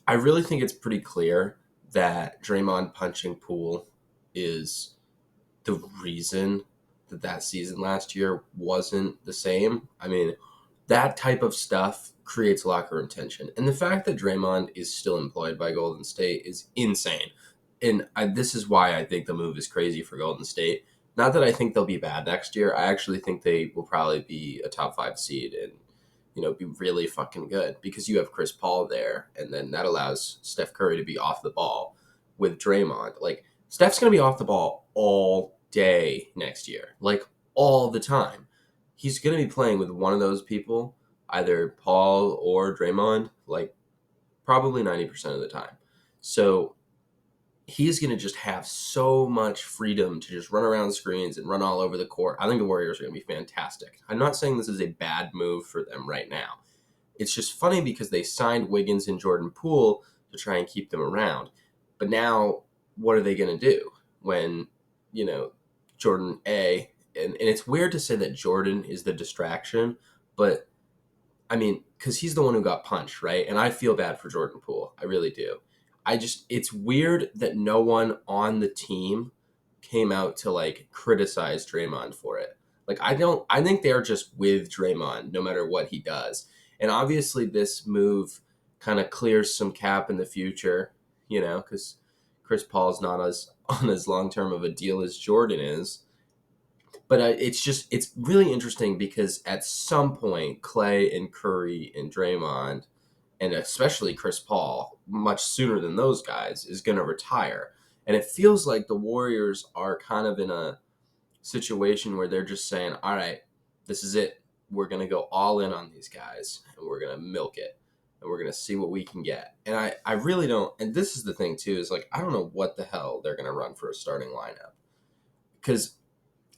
I really think it's pretty clear that Draymond punching Poole is the reason that season last year wasn't the same. I mean, that type of stuff creates locker room tension. And the fact that Draymond is still employed by Golden State is insane. And this is why I think the move is crazy for Golden State. Not that I think they'll be bad next year. I actually think they will probably be a top 5 seed and be really fucking good because you have Chris Paul there, and then that allows Steph Curry to be off the ball with Draymond. Like Steph's gonna be off the ball all day next year, like all the time. He's gonna be playing with one of those people, either Paul or Draymond, like probably 90% of the time. So he's going to just have so much freedom to just run around screens and run all over the court. I think the Warriors are going to be fantastic. I'm not saying this is a bad move for them right now. It's just funny because they signed Wiggins and Jordan Poole to try and keep them around. But now, what are they going to do when, Jordan A, and it's weird to say that Jordan is the distraction, but I mean, because he's the one who got punched, right? And I feel bad for Jordan Poole. I really do. It's weird that no one on the team came out to like criticize Draymond for it. Like, I think they're just with Draymond no matter what he does. And obviously, this move kind of clears some cap in the future, because Chris Paul's not as on as long term of a deal as Jordan is. But it's really interesting because at some point, Clay and Curry and Draymond, and especially Chris Paul, much sooner than those guys, is going to retire. And it feels like the Warriors are kind of in a situation where they're just saying, all right, this is it. We're going to go all in on these guys and we're going to milk it and we're going to see what we can get. And I really don't. And this is the thing, too, is like, I don't know what the hell they're going to run for a starting lineup. Because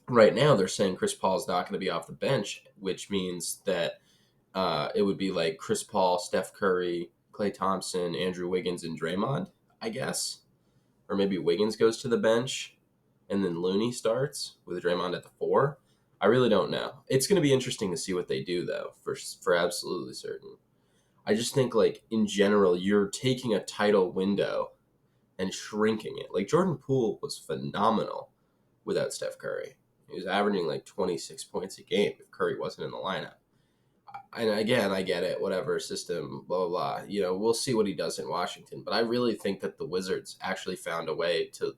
right now they're saying Chris Paul's not going to be off the bench, which means that it would be like Chris Paul, Steph Curry, Klay Thompson, Andrew Wiggins, and Draymond, I guess. Or maybe Wiggins goes to the bench and then Looney starts with Draymond at the 4. I really don't know. It's going to be interesting to see what they do, though, for absolutely certain. I just think, like, in general, you're taking a title window and shrinking it. Like, Jordan Poole was phenomenal without Steph Curry. He was averaging like 26 points a game if Curry wasn't in the lineup. And again, I get it, whatever system, blah, blah, blah. We'll see what he does in Washington. But I really think that the Wizards actually found a way to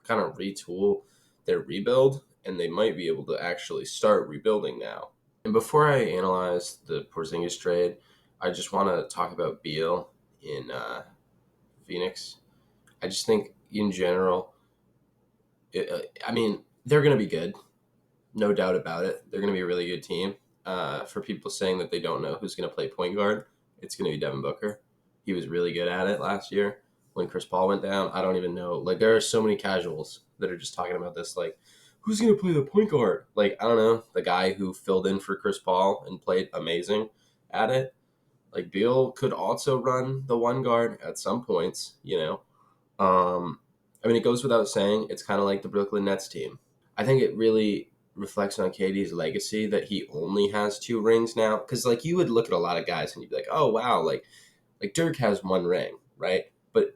kind of retool their rebuild, and they might be able to actually start rebuilding now. And before I analyze the Porzingis trade, I just want to talk about Beal in Phoenix. I just think, in general, they're going to be good. No doubt about it. They're going to be a really good team. For people saying that they don't know who's going to play point guard, it's going to be Devin Booker. He was really good at it last year when Chris Paul went down. I don't even know. Like, there are so many casuals that are just talking about this. Like, who's going to play the point guard? Like, I don't know. The guy who filled in for Chris Paul and played amazing at it. Like, Beal could also run the one guard at some points. It goes without saying, it's kind of like the Brooklyn Nets team. I think it really reflects on KD's legacy that he only has 2 rings now. Because, like, you would look at a lot of guys and you'd be like, oh, wow, like Dirk has 1 ring, right? But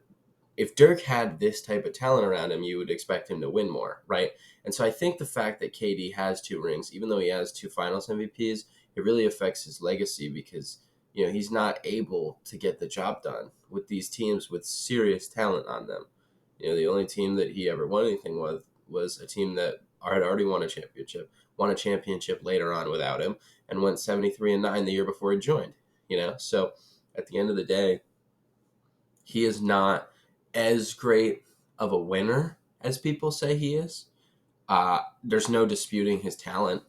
if Dirk had this type of talent around him, you would expect him to win more, right? And so I think the fact that KD has 2 rings, even though he has 2 finals MVPs, it really affects his legacy because, he's not able to get the job done with these teams with serious talent on them. The only team that he ever won anything with was a team that had already won a championship later on without him, and went 73-9 the year before he joined. So at the end of the day, he is not as great of a winner as people say he is. There's no disputing his talent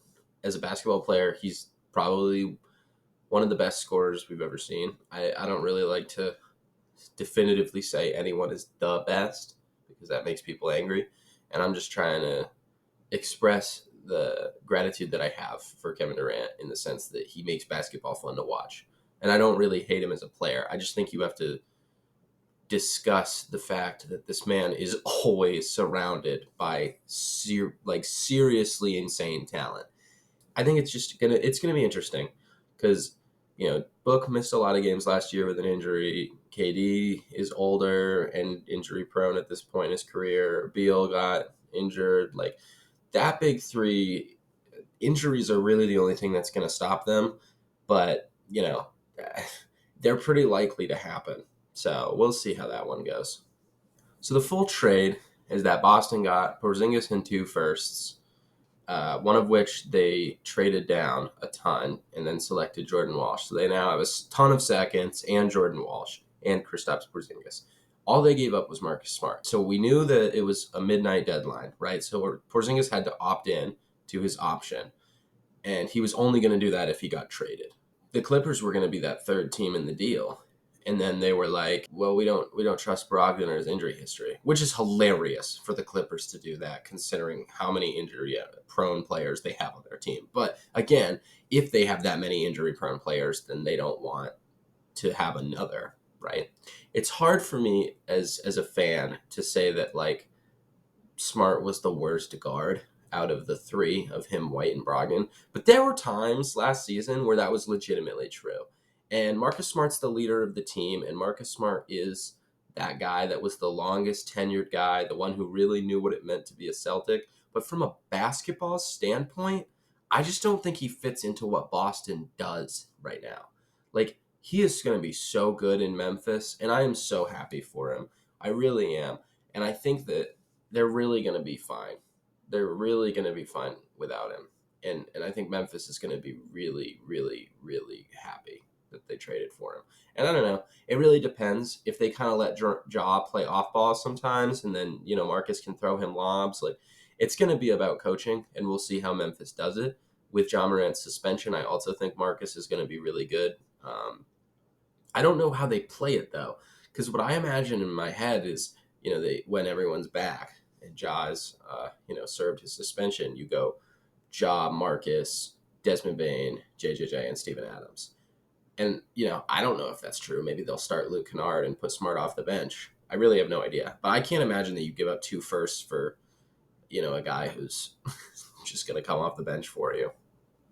as a basketball player. He's probably one of the best scorers we've ever seen. I don't really like to definitively say anyone is the best because that makes people angry. And I'm just trying to express the gratitude that I have for Kevin Durant in the sense that he makes basketball fun to watch. And I don't really hate him as a player. I just think you have to discuss the fact that this man is always surrounded by seriously insane talent. I think it's gonna be interesting because Book missed a lot of games last year with an injury. KD is older and injury prone at this point in his career. Beal got injured. Like, that big three, injuries are really the only thing that's going to stop them. But, they're pretty likely to happen. So we'll see how that one goes. So the full trade is that Boston got Porzingis and 2 firsts, one of which they traded down a ton and then selected Jordan Walsh. So they now have a ton of seconds and Jordan Walsh and Kristaps Porzingis. All they gave up was Marcus Smart. So we knew that it was a midnight deadline, right? So Porzingis had to opt in to his option, and he was only going to do that if he got traded. The Clippers were going to be that third team in the deal. And then they were like, well, we don't trust Brogdon or his injury history, which is hilarious for the Clippers to do that, considering how many injury-prone players they have on their team. But again, if they have that many injury-prone players, then they don't want to have another, right? It's hard for me as a fan to say that, like, Smart was the worst guard out of the three of him, White, and Brogdon. But there were times last season where that was legitimately true. And Marcus Smart's the leader of the team, and Marcus Smart is that guy that was the longest tenured guy, the one who really knew what it meant to be a Celtic. But from a basketball standpoint, I just don't think he fits into what Boston does right now. Like, he is going to be so good in Memphis, and I am so happy for him. I really am. And I think that they're really going to be fine. They're really going to be fine without him. And I think Memphis is going to be really, really, really happy that they traded for him. And I don't know. It really depends. If they kind of let Ja play off ball sometimes, and then, Marcus can throw him lobs. Like, it's going to be about coaching, and we'll see how Memphis does it. With Ja Morant's suspension, I also think Marcus is going to be really good. I don't know how they play it, though, because what I imagine in my head is, when everyone's back and Ja's, served his suspension, you go Ja, Marcus, Desmond Bain, JJJ, and Steven Adams. And, I don't know if that's true. Maybe they'll start Luke Kennard and put Smart off the bench. I really have no idea. But I can't imagine that you give up 2 firsts for, a guy who's just going to come off the bench for you.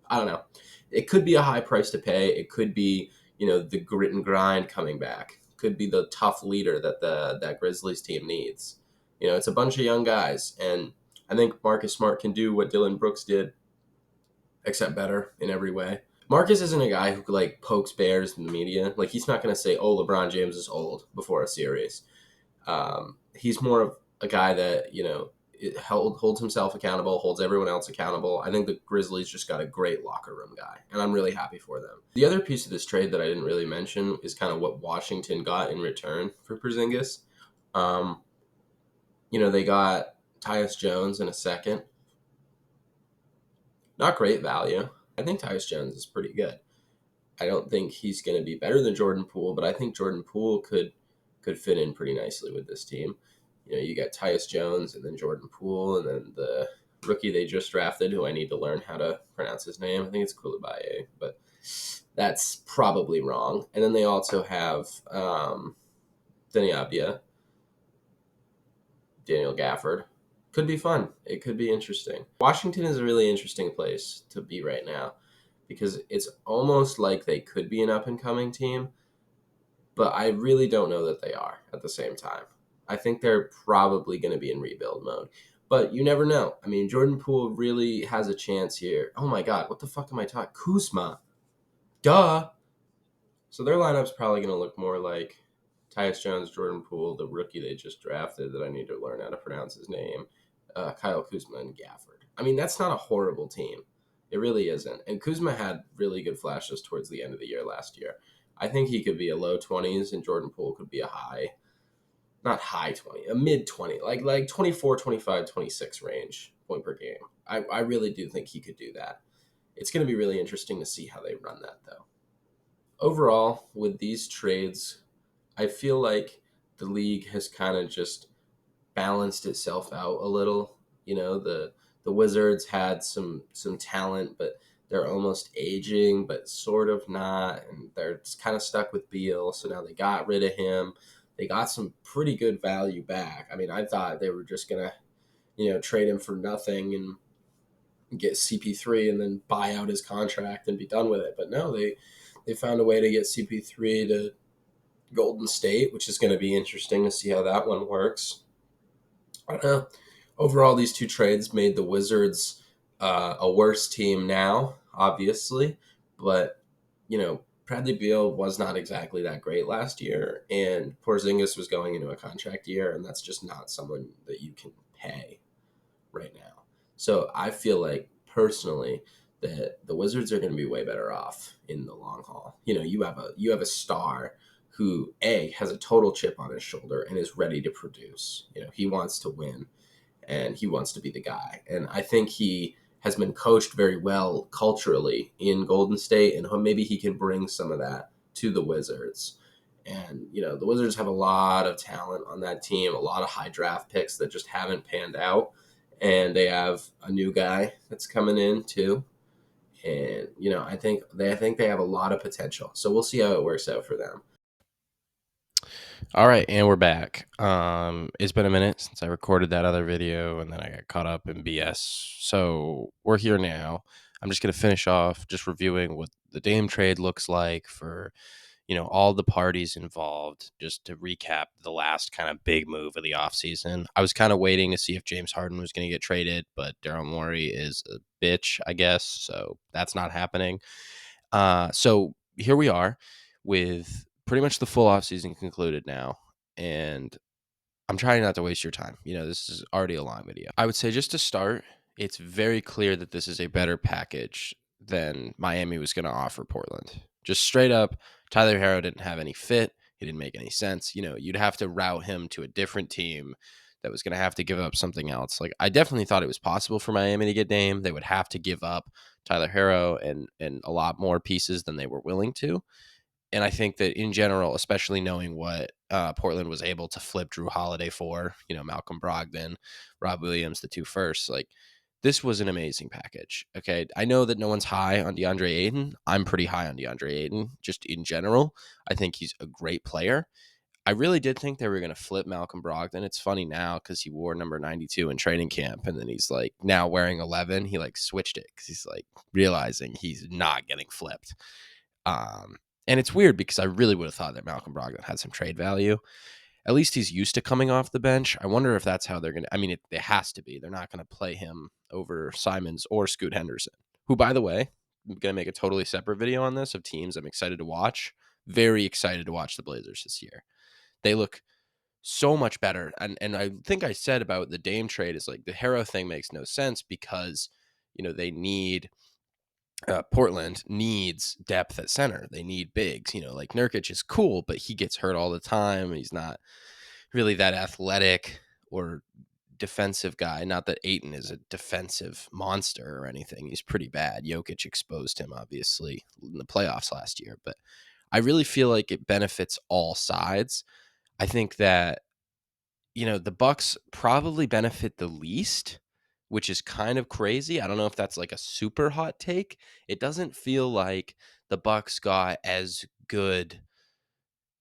I don't know. It could be a high price to pay. It could be, the grit and grind coming back. Could be the tough leader that that Grizzlies team needs. It's a bunch of young guys. And I think Marcus Smart can do what Dylan Brooks did, except better in every way. Marcus isn't a guy who like pokes bears in the media. Like, he's not going to say, "Oh, LeBron James is old" before a series. He's more of a guy that holds himself accountable, holds everyone else accountable. I think the Grizzlies just got a great locker room guy, and I'm really happy for them. The other piece of this trade that I didn't really mention is kind of what Washington got in return for Porzingis. They got Tyus Jones in a second. Not great value. I think Tyus Jones is pretty good. I don't think he's going to be better than Jordan Poole, but I think Jordan Poole could fit in pretty nicely with this team. You got Tyus Jones and then Jordan Poole, and then the rookie they just drafted, who I need to learn how to pronounce his name. I think it's Koulibaly, but that's probably wrong. And then they also have Denny Abdia, Daniel Gafford. Could be fun. It could be interesting. Washington is a really interesting place to be right now because it's almost like they could be an up-and-coming team, but I really don't know that they are at the same time. I think they're probably going to be in rebuild mode. But you never know. I mean, Jordan Poole really has a chance here. Oh my God, what the fuck am I talking? Kuzma. Duh. So their lineup's probably going to look more like Tyus Jones, Jordan Poole, the rookie they just drafted that I need to learn how to pronounce his name, Kyle Kuzma, and Gafford. I mean, that's not a horrible team. It really isn't. And Kuzma had really good flashes towards the end of the year last year. I think he could be a low 20s, and Jordan Poole could be not high 20, a mid 20, like 24, 25, 26 range point per game. I really do think he could do that. It's going to be really interesting to see how they run that, though. Overall, with these trades, I feel like the league has kind of just balanced itself out a little. The Wizards had some talent, but they're almost aging, but sort of not, and they're kind of stuck with Beal. So now they got rid of him. They got some pretty good value back. I mean, I thought they were just gonna, trade him for nothing and get CP3 and then buy out his contract and be done with it. But no, they found a way to get CP3 to Golden State, which is going to be interesting to see how that one works. I don't know. Overall, these two trades made the Wizards a worse team now, obviously, but Bradley Beal was not exactly that great last year, and Porzingis was going into a contract year, and that's just not someone that you can pay right now. So I feel like personally that the Wizards are going to be way better off in the long haul. You have a star who has a total chip on his shoulder and is ready to produce. He wants to win and he wants to be the guy. And I think he has been coached very well culturally in Golden State, and maybe he can bring some of that to the Wizards. And the Wizards have a lot of talent on that team, a lot of high draft picks that just haven't panned out, and they have a new guy that's coming in too. And I think they have a lot of potential. So we'll see how it works out for them. All right, and we're back. It's been a minute since I recorded that other video, and then I got caught up in BS. So we're here now. I'm just gonna finish off just reviewing what the Dame trade looks like for all the parties involved. Just to recap the last kind of big move of the offseason. I was kind of waiting to see if James Harden was going to get traded, but Daryl Morey is a bitch, I guess. So that's not happening. So here we are with pretty much the full offseason concluded now. And I'm trying not to waste your time. This is already a long video. I would say just to start, it's very clear that this is a better package than Miami was going to offer Portland. Just straight up, Tyler Hero didn't have any fit. He didn't make any sense. You'd have to route him to a different team that was going to have to give up something else. Like, I definitely thought it was possible for Miami to get Dame. They would have to give up Tyler Hero and a lot more pieces than they were willing to. And I think that in general, especially knowing what Portland was able to flip Drew Holiday for, Malcolm Brogdon, Rob Williams, the two firsts, like, this was an amazing package. Okay. I know that no one's high on DeAndre Ayton. I'm pretty high on DeAndre Ayton, just in general. I think he's a great player. I really did think they were going to flip Malcolm Brogdon. It's funny now because he wore number 92 in training camp, and then he's like now wearing 11. He like switched it because he's like realizing he's not getting flipped. Um, and it's weird because I really would have thought that Malcolm Brogdon had some trade value. At least he's used to coming off the bench. I wonder if that's how they're going to. I mean, it has to be. They're not going to play him over Simons or Scoot Henderson, who, by the way, I'm going to make a totally separate video on this of teams I'm excited to watch. Very excited to watch the Blazers this year. They look so much better. And I think I said about the Dame trade is like the Harrow thing makes no sense because, they need Portland needs depth at center. They need bigs. Like Nurkic is cool, but he gets hurt all the time. He's not really that athletic or defensive guy. Not that Aiton is a defensive monster or anything. He's pretty bad. Jokic exposed him, obviously, in the playoffs last year. But I really feel like it benefits all sides. I think that the Bucks probably benefit the least, which is kind of crazy. I don't know if that's like a super hot take. It doesn't feel like the Bucks got as good.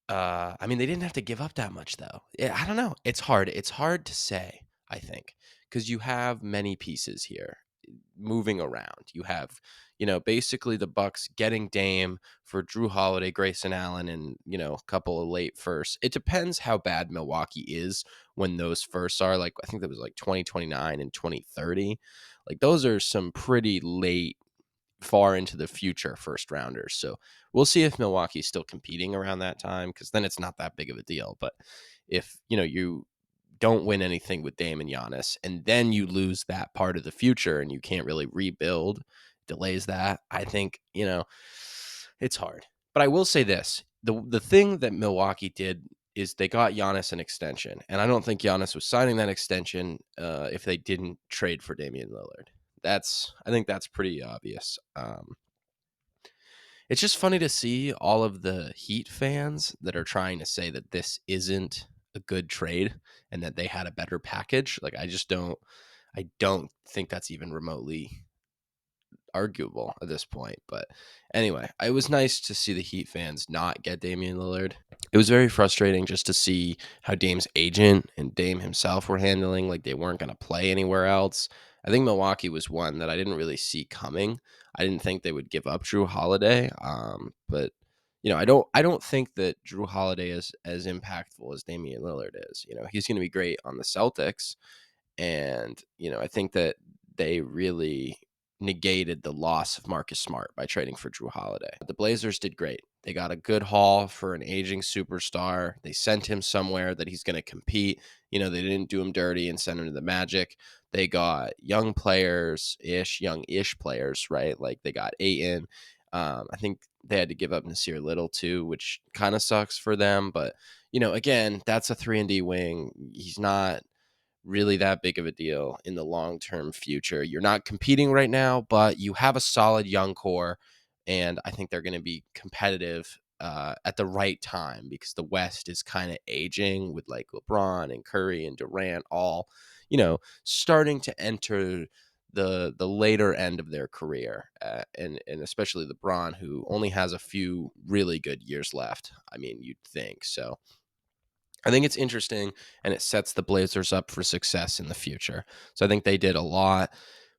I mean, they didn't have to give up that much though. Yeah, I don't know. It's hard. It's hard to say, I think, because you have many pieces here moving around. You have, basically the Bucks getting Dame for Drew Holiday, Grayson Allen, and a couple of late firsts. It depends how bad Milwaukee is when those firsts are. Like I think that was like 2029 and 2030. Like those are some pretty late, far into the future first rounders. So we'll see if Milwaukee's still competing around that time, because then it's not that big of a deal. But if you don't win anything with Dame and Giannis, and then you lose that part of the future and you can't really rebuild, delays that. I think, it's hard. But I will say this. The thing that Milwaukee did is they got Giannis an extension. And I don't think Giannis was signing that extension if they didn't trade for Damian Lillard. I think that's pretty obvious. It's just funny to see all of the Heat fans that are trying to say that this isn't a good trade and that they had a better package. Like I don't think that's even remotely arguable at this point. But anyway, it was nice to see the Heat fans not get Damian Lillard. It was very frustrating just to see how Dame's agent and Dame himself were handling, like they weren't going to play anywhere else. I think Milwaukee was one that I didn't really see coming. I didn't think they would give up Drew Holiday, but I don't think that Drew Holiday is as impactful as Damian Lillard is. He's going to be great on the Celtics, and I think that they really negated the loss of Marcus Smart by trading for Drew Holiday. The Blazers did great. They got a good haul for an aging superstar. They sent him somewhere that he's going to compete. They didn't do him dirty and send him to the Magic. They got young-ish players, right? Like they got Ayton. I think they had to give up Nasir Little too, which kind of sucks for them. But again, that's a 3-and-D wing. He's not really that big of a deal in the long-term future. You're not competing right now, but you have a solid young core, and I think they're going to be competitive at the right time because the West is kind of aging with like LeBron and Curry and Durant all, starting to enter the later end of their career, and especially LeBron, who only has a few really good years left. I mean, you'd think so. I think it's interesting, and it sets the Blazers up for success in the future. So I think they did a lot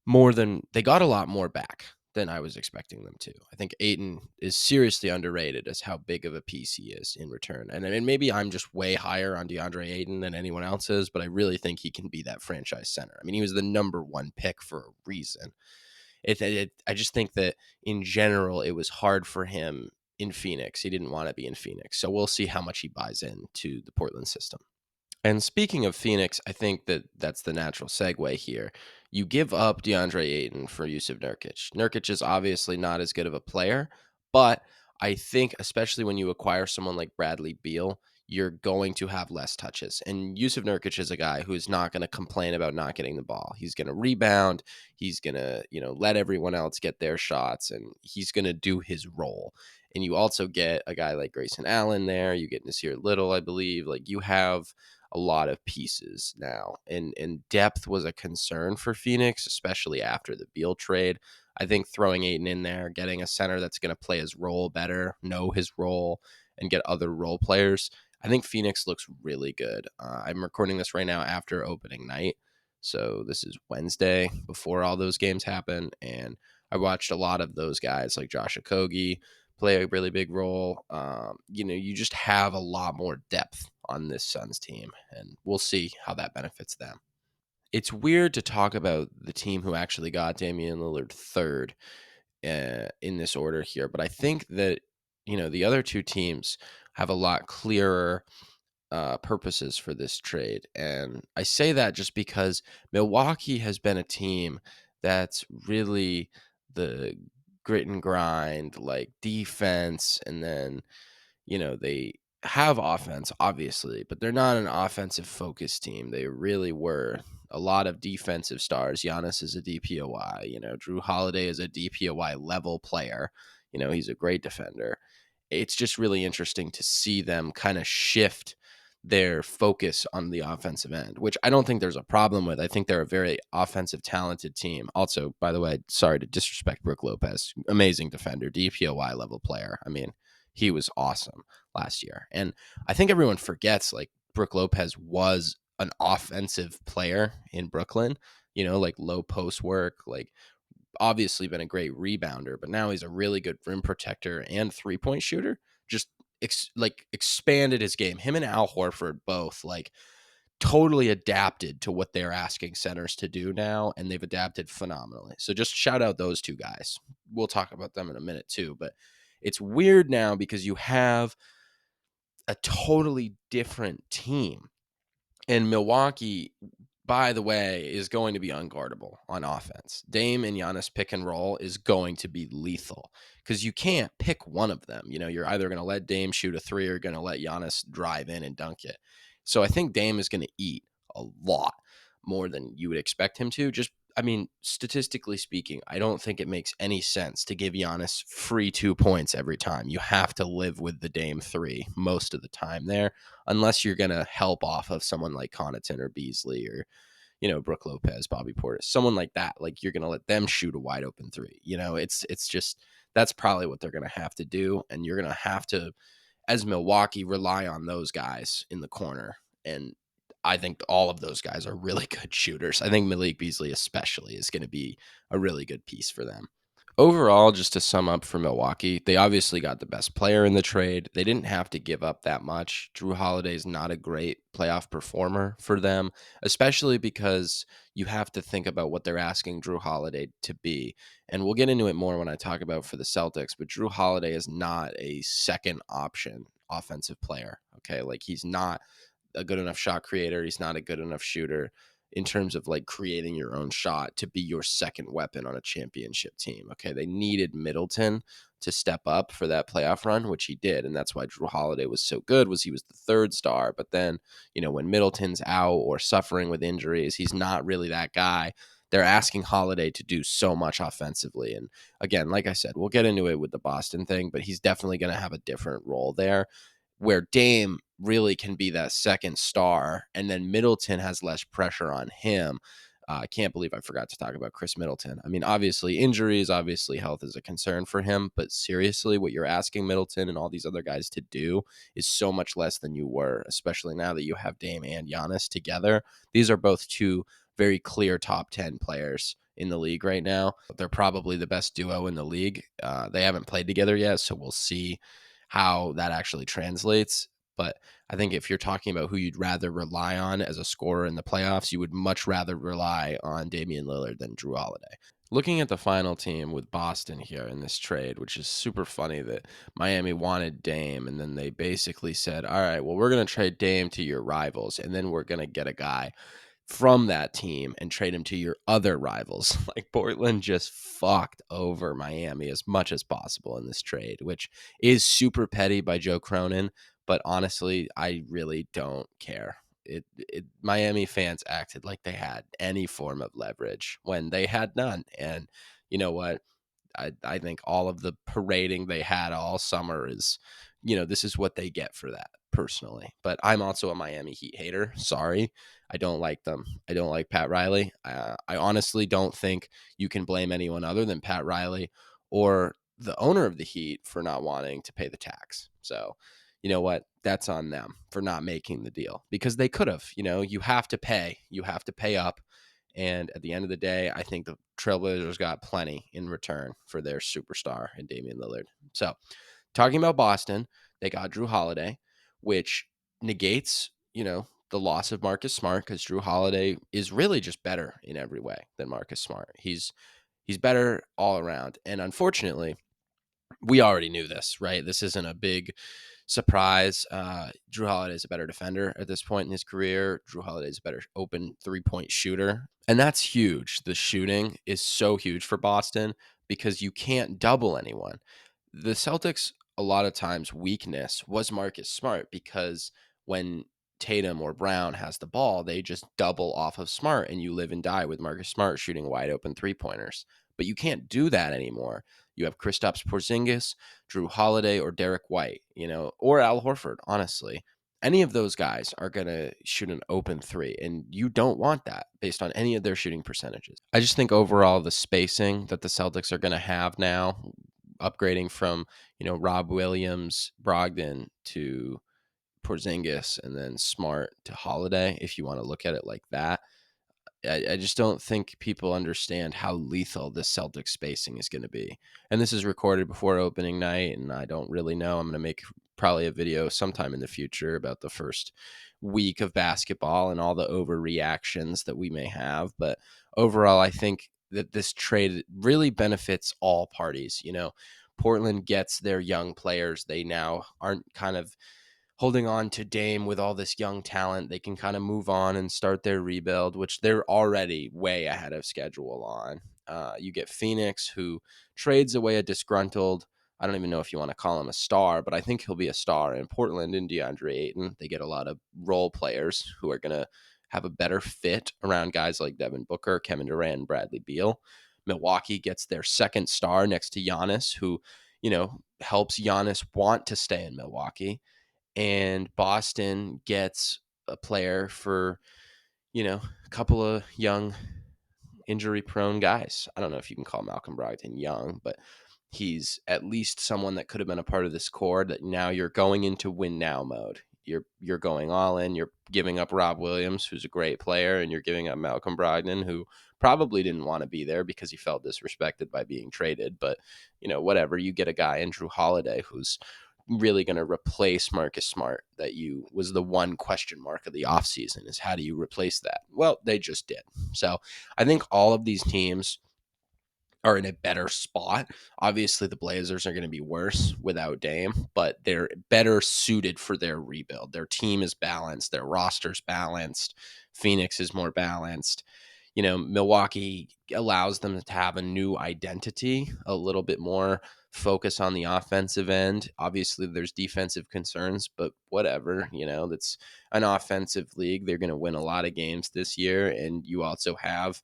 more than they got a lot more back than I was expecting them to. I think Aiton is seriously underrated as how big of a piece he is in return. And I mean, maybe I'm just way higher on DeAndre Ayton than anyone else is, but I really think he can be that franchise center. I mean, he was the number one pick for a reason. I just think that in general, it was hard for him in Phoenix. He didn't want to be in Phoenix. So we'll see how much he buys into the Portland system. And speaking of Phoenix, I think that that's the natural segue here. You give up DeAndre Ayton for Yusuf Nurkic. Nurkic is obviously not as good of a player, but I think especially when you acquire someone like Bradley Beal, you're going to have less touches. And Yusuf Nurkic is a guy who is not going to complain about not getting the ball. He's going to rebound. He's going to, let everyone else get their shots, and he's going to do his role. And you also get a guy like Grayson Allen there. You get Nasir Little, I believe. Like you have a lot of pieces now, and depth was a concern for Phoenix, especially after the Beal trade. I think throwing Ayton in there, getting a center that's going to play his role better, know his role, and get other role players. I think Phoenix looks really good. I'm recording this right now after opening night, so this is Wednesday before all those games happen, and I watched a lot of those guys like Josh Okogie play a really big role. You just have a lot more depth on this Suns team, and we'll see how that benefits them. It's weird to talk about the team who actually got Damian Lillard third in this order here, but I think that the other two teams have a lot clearer purposes for this trade, and I say that just because Milwaukee has been a team that's really the grit and grind, like defense, and then they have offense, obviously, but they're not an offensive focused team. They really were a lot of defensive stars. Giannis is a DPOY. Drew Holiday is a DPOY level player. He's a great defender. It's just really interesting to see them kind of shift their focus on the offensive end, which I don't think there's a problem with. I think they're a very offensive, talented team. Also, by the way, sorry to disrespect Brook Lopez, amazing defender, DPOY level player. I mean, he was awesome last year. And I think everyone forgets like Brook Lopez was an offensive player in Brooklyn, like low post work, like obviously been a great rebounder, but now he's a really good rim protector and 3-point shooter. Just expanded his game. Him and Al Horford both like totally adapted to what they're asking centers to do now, and they've adapted phenomenally. So just shout out those two guys. We'll talk about them in a minute too, but it's weird now because you have a totally different team. And Milwaukee, by the way, is going to be unguardable on offense. Dame and Giannis pick and roll is going to be lethal because you can't pick one of them. You're either going to let Dame shoot a three or going to let Giannis drive in and dunk it. So I think Dame is going to eat a lot more than you would expect him to. I mean, statistically speaking, I don't think it makes any sense to give Giannis free 2 points every time. You have to live with the Dame three most of the time there, unless you're going to help off of someone like Connaughton or Beasley or, Brook Lopez, Bobby Portis, someone like that. Like you're going to let them shoot a wide open three. It's just that's probably what they're going to have to do. And you're going to have to, as Milwaukee, rely on those guys in the corner. And I think all of those guys are really good shooters. I think Malik Beasley especially is going to be a really good piece for them. Overall, just to sum up for Milwaukee, they obviously got the best player in the trade. They didn't have to give up that much. Drew Holiday is not a great playoff performer for them, especially because you have to think about what they're asking Drew Holiday to be. And we'll get into it more when I talk about for the Celtics, but Drew Holiday is not a second option offensive player. Okay. Like he's not a good enough shot creator. He's not a good enough shooter in terms of like creating your own shot to be your second weapon on a championship team. Okay. They needed Middleton to step up for that playoff run, which he did. And that's why Drew Holiday was so good, was he was the third star. But then, when Middleton's out or suffering with injuries, he's not really that guy. They're asking Holiday to do so much offensively. And again, like I said, we'll get into it with the Boston thing, but he's definitely going to have a different role there where Dame really can be that second star, and then Middleton has less pressure on him. I can't believe I forgot to talk about Chris Middleton. I mean, obviously injuries, obviously health is a concern for him, but seriously, what you're asking Middleton and all these other guys to do is so much less than you were, especially now that you have Dame and Giannis together. These are both two very clear top 10 players in the league right now. They're probably the best duo in the league. They haven't played together yet, so we'll see how that actually translates. But I think if you're talking about who you'd rather rely on as a scorer in the playoffs, you would much rather rely on Damian Lillard than Drew Holiday. Looking at the final team with Boston here in this trade, which is super funny that Miami wanted Dame, and then they basically said, all right, well, we're going to trade Dame to your rivals, and then we're going to get a guy from that team and trade him to your other rivals. Like Portland just fucked over Miami as much as possible in this trade, which is super petty by Joe Cronin. But honestly, I really don't care. Miami fans acted like they had any form of leverage when they had none. And you know what? I think all of the parading they had all summer is, this is what they get for that personally. But I'm also a Miami Heat hater. Sorry. I don't like them. I don't like Pat Riley. I honestly don't think you can blame anyone other than Pat Riley or the owner of the Heat for not wanting to pay the tax. So, you know what? That's on them for not making the deal because they could have. You have to pay. You have to pay up. And at the end of the day, I think the Trailblazers got plenty in return for their superstar in Damian Lillard. So, talking about Boston, they got Drew Holiday, which negates, the loss of Marcus Smart because Drew Holiday is really just better in every way than Marcus Smart. He's better all around. And unfortunately, we already knew this, right? This isn't a big surprise. Drew Holiday is a better defender at this point in his career. Drew Holiday is a better open 3-point shooter. And that's huge. The shooting is so huge for Boston because you can't double anyone. The Celtics, a lot of times, weakness was Marcus Smart because when Tatum or Brown has the ball, they just double off of Smart and you live and die with Marcus Smart shooting wide open 3-pointers. But you can't do that anymore. You have Kristaps Porzingis, Drew Holiday, or Derek White, or Al Horford, honestly. Any of those guys are going to shoot an open three, and you don't want that based on any of their shooting percentages. I just think overall the spacing that the Celtics are going to have now, upgrading from, Rob Williams, Brogdon to Porzingis, and then Smart to Holiday, if you want to look at it like that, I just don't think people understand how lethal this Celtic spacing is going to be. And this is recorded before opening night, and I don't really know. I'm going to make probably a video sometime in the future about the first week of basketball and all the overreactions that we may have. But overall, I think that this trade really benefits all parties. Portland gets their young players. They now aren't kind of holding on to Dame with all this young talent. They can kind of move on and start their rebuild, which they're already way ahead of schedule on. You get Phoenix, who trades away a disgruntled, I don't even know if you want to call him a star, but I think he'll be a star in Portland and DeAndre Ayton. They get a lot of role players who are going to have a better fit around guys like Devin Booker, Kevin Durant, and Bradley Beal. Milwaukee gets their second star next to Giannis, who, helps Giannis want to stay in Milwaukee, and Boston gets a player for, a couple of young injury prone guys. I don't know if you can call Malcolm Brogdon young, but he's at least someone that could have been a part of this core that now you're going into win now mode. you're going all in. You're giving up Rob Williams, who's a great player, and you're giving up Malcolm Brogdon, who probably didn't want to be there because he felt disrespected by being traded. But whatever. You get a guy in Drew Holiday who's really going to replace Marcus Smart. That you was the one question mark of the offseason is how do you replace that? Well, they just did. So I think all of these teams are in a better spot. Obviously, the Blazers are going to be worse without Dame, but they're better suited for their rebuild. Their team is balanced, their roster's balanced, Phoenix is more balanced. Milwaukee allows them to have a new identity, a little bit more focus on the offensive end. Obviously, there's defensive concerns, but whatever, that's an offensive league. They're going to win a lot of games this year. And you also have,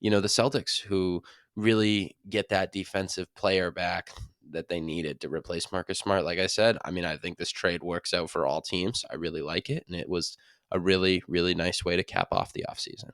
the Celtics who really get that defensive player back that they needed to replace Marcus Smart. Like I said, I think this trade works out for all teams. I really like it. And it was a really, really nice way to cap off the offseason.